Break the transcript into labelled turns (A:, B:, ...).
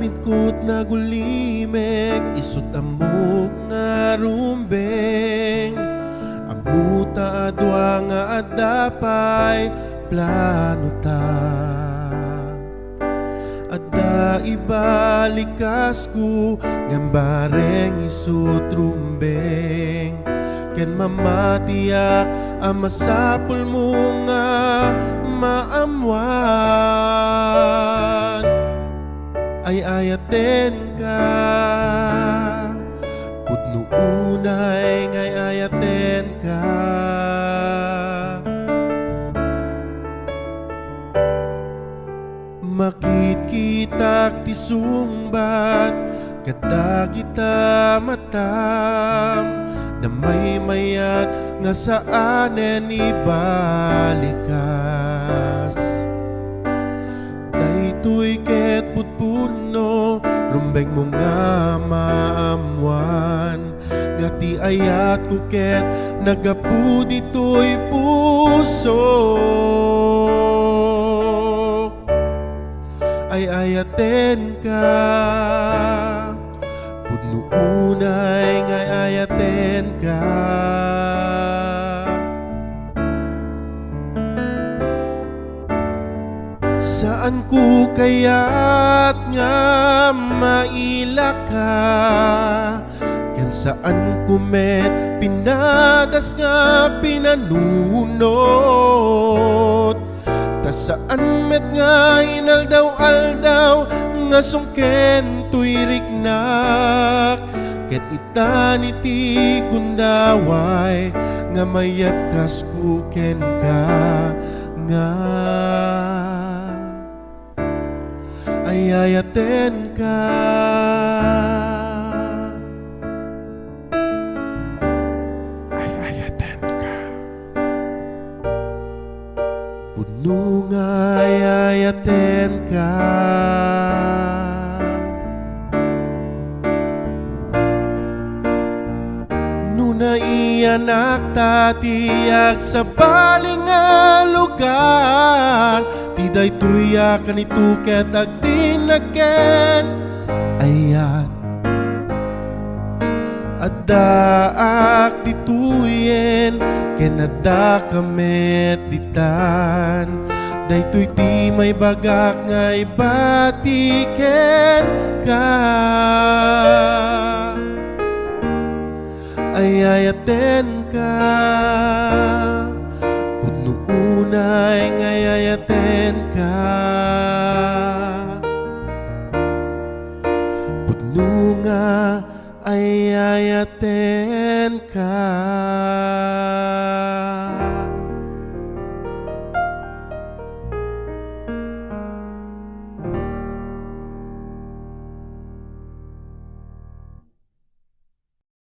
A: Panit ko't nagulimek, isut amok nga rumbeng. Amuta adwa nga adapay plano ta. Adda ibalikas ko ngambareng isut rumbeng. Ken mamatiyak ang masapul mo nga maamwan. Ay ayaten ka pudno unay ngay ayaten ka. Makit-kitak ti sumbat kada kita matam. Na may mayat nga saanen ibalikas. Daytoy ket putpuno rumbeng mo nga maamuan. Nga ti ayat ko ket nagapu ditoy puso. Ay ayaten ka pudno unay nga ayaten ka. Saan ko kaya't nga maila ka? Ken saan ko met pinadas nga pinanunot? Ta saan met nga inaldaw-aldaw nga sungken tuyriknak. Ket itaniti kundaway nga mayapkas kuken ka nga. Ay ayaten ka. Ay ayaten ka. Puno nga ay ayaten ka. Naiyanak tatiyag sa baling nga lugar. Di daytoy akan ituket agdinaken ayat. Addaak dituyen ken adda kamet ditan. Daytoy di may bagak nga ibatiken ka. Ay ayaten ka pudno unay nga ayaten ka. Pudno nga ay ayaten ka.